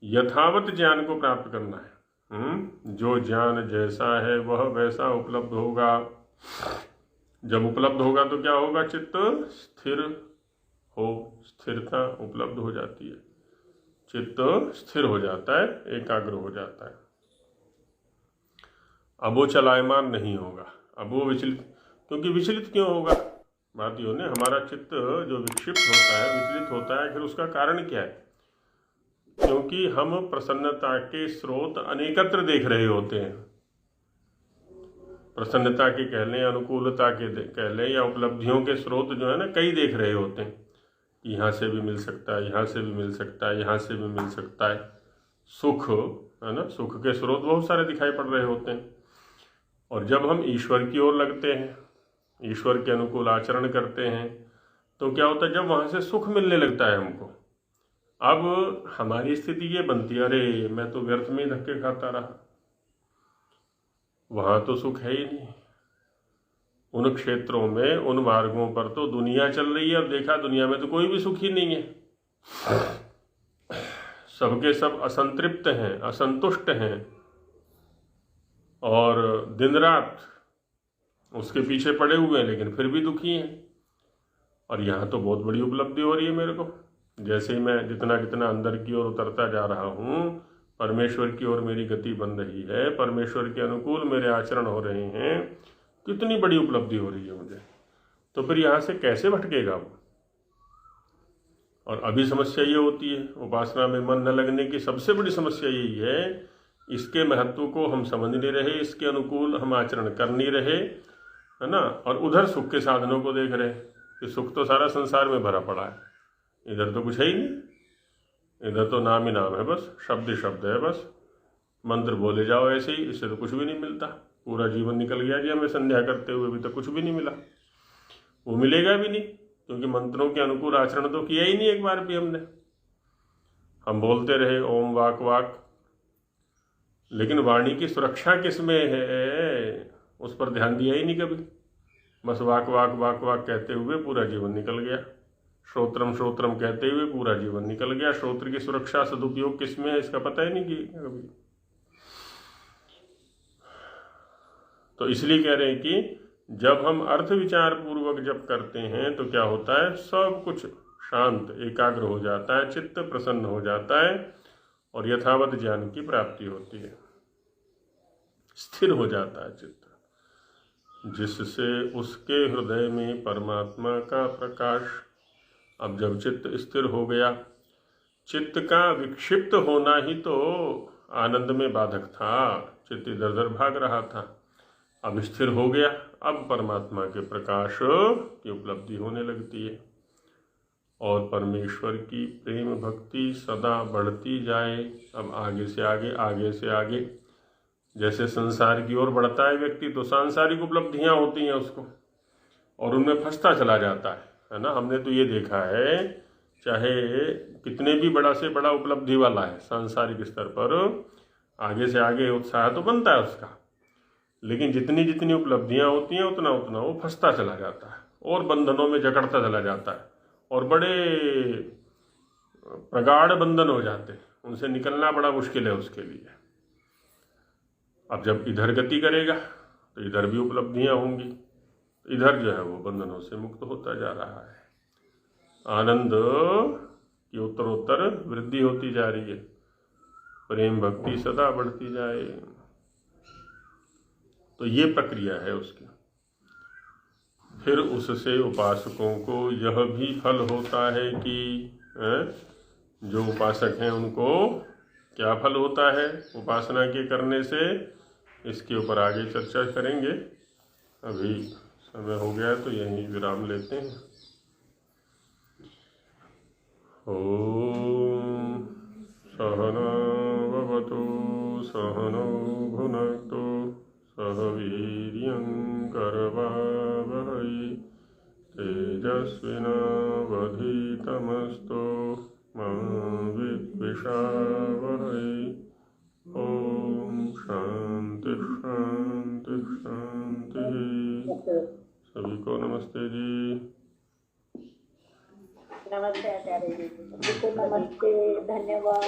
यथावत ज्ञान को प्राप्त करना है। जो ज्ञान जैसा है वह वैसा उपलब्ध होगा। जब उपलब्ध होगा तो क्या होगा? चित्त स्थिर हो, स्थिरता उपलब्ध हो जाती है। चित्त स्थिर हो जाता है, एकाग्र हो जाता है। अब वो चलायमान नहीं होगा, अब वो विचलित, क्योंकि विचलित क्यों होगा? बात ये होने, हमारा चित्त जो विक्षिप्त होता है, विचलित होता है, फिर उसका कारण क्या है? क्योंकि हम प्रसन्नता के स्रोत अनेकत्र देख रहे होते हैं। प्रसन्नता के कह लें, अनुकूलता के कह लें, या उपलब्धियों के स्रोत जो है ना, कई देख रहे होते हैं। यहाँ से भी मिल सकता है, यहाँ से भी मिल सकता है, यहाँ से भी मिल सकता है। सुख है ना, सुख के स्रोत बहुत सारे दिखाई पड़ रहे होते हैं। और जब हम ईश्वर की ओर लगते हैं, ईश्वर के अनुकूल आचरण करते हैं, तो क्या होता है? जब वहाँ से सुख मिलने लगता है हमको, अब हमारी स्थिति ये बनती है, अरे मैं तो व्यर्थ में धक्के खाता रहा, वहाँ तो सुख है ही नहीं। उन क्षेत्रों में, उन मार्गों पर तो दुनिया चल रही है, और देखा दुनिया में तो कोई भी सुख ही नहीं है। सबके सब असंतृप्त हैं, असंतुष्ट हैं, और दिन रात उसके पीछे पड़े हुए हैं, लेकिन फिर भी दुखी हैं। और यहाँ तो बहुत बड़ी उपलब्धि हो रही है मेरे को। जैसे ही मैं जितना जितना अंदर की ओर उतरता जा रहा हूँ, परमेश्वर की ओर मेरी गति बन रही है, परमेश्वर के अनुकूल मेरे आचरण हो रहे हैं, कितनी बड़ी उपलब्धि हो रही है मुझे। तो फिर यहाँ से कैसे भटकेगा वो? और अभी समस्या ये होती है, उपासना में मन न लगने की सबसे बड़ी समस्या यही है, इसके महत्व को हम समझ नहीं रहे, इसके अनुकूल हम आचरण कर नहीं रहे, है ना। और उधर सुख के साधनों को देख रहे कि सुख तो सारा संसार में भरा पड़ा है, इधर तो कुछ है ही नहीं, इधर तो नाम ही नाम है, बस शब्द ही शब्द है, बस मंत्र बोले जाओ ऐसे ही, इससे तो कुछ भी नहीं मिलता। पूरा जीवन निकल गया जी हमें संध्या करते हुए, अभी तक कुछ भी नहीं मिला, वो मिलेगा भी नहीं, क्योंकि मंत्रों के अनुकूल आचरण तो किया ही नहीं एक बार भी हमने। हम बोलते रहे ओम वाक वाक, लेकिन वाणी की सुरक्षा किसमें है, उस पर ध्यान दिया ही नहीं कभी। बस वाक वाक वाक वाक कहते हुए पूरा जीवन निकल गया, श्रोत्रम श्रोत्रम कहते हुए पूरा जीवन निकल गया। श्रोत्र की सुरक्षा सदुपयोग किसमें है, इसका पता ही नहीं किया कभी। तो इसलिए कह रहे हैं कि जब हम अर्थ विचार पूर्वक जब करते हैं तो क्या होता है, सब कुछ शांत एकाग्र हो जाता है, चित्त प्रसन्न हो जाता है, और यथावत ज्ञान की प्राप्ति होती है, स्थिर हो जाता है चित्त, जिससे उसके हृदय में परमात्मा का प्रकाश। अब जब चित्त स्थिर हो गया, चित्त का विक्षिप्त होना ही तो आनंद में बाधक था, चित्त इधर उधर भाग रहा था, अब स्थिर हो गया, अब परमात्मा के प्रकाश की उपलब्धि होने लगती है, और परमेश्वर की प्रेम भक्ति सदा बढ़ती जाए। अब आगे से आगे, आगे से आगे, जैसे संसार की ओर बढ़ता है व्यक्ति, तो सांसारिक उपलब्धियां होती हैं उसको, और उनमें फंसता चला जाता है ना। हमने तो ये देखा है, चाहे कितने भी बड़ा से बड़ा उपलब्धि वाला है सांसारिक स्तर पर, आगे से आगे उत्साह तो बनता है उसका, लेकिन जितनी जितनी उपलब्धियां होती हैं उतना उतना वो फंसता चला जाता है, और बंधनों में जकड़ता चला जाता है, और बड़े प्रगाढ़ बंधन हो जाते हैं, उनसे निकलना बड़ा मुश्किल है उसके लिए। अब जब इधर गति करेगा तो इधर भी उपलब्धियां होंगी, इधर जो है वो बंधनों से मुक्त होता जा रहा है, आनंद की उत्तरोत्तर वृद्धि होती जा रही है, प्रेम भक्ति सदा बढ़ती जाए। तो ये प्रक्रिया है उसकी। फिर उससे उपासकों को यह भी फल होता है कि जो उपासक हैं उनको क्या फल होता है उपासना के करने से, इसके ऊपर आगे चर्चा करेंगे। अभी समय हो गया तो यहीं विराम लेते हैं। ओम सहना भवतु सहनो भुनक्तु सह वीर्यं करवावहै तेजस्विनावधीतमस्तु मा विद्विषावहै। ओम शांति शांति शांति। सभी को नमस्ते जी। नमस्ते आचार्य जी, सभी को नमस्ते, धन्यवाद।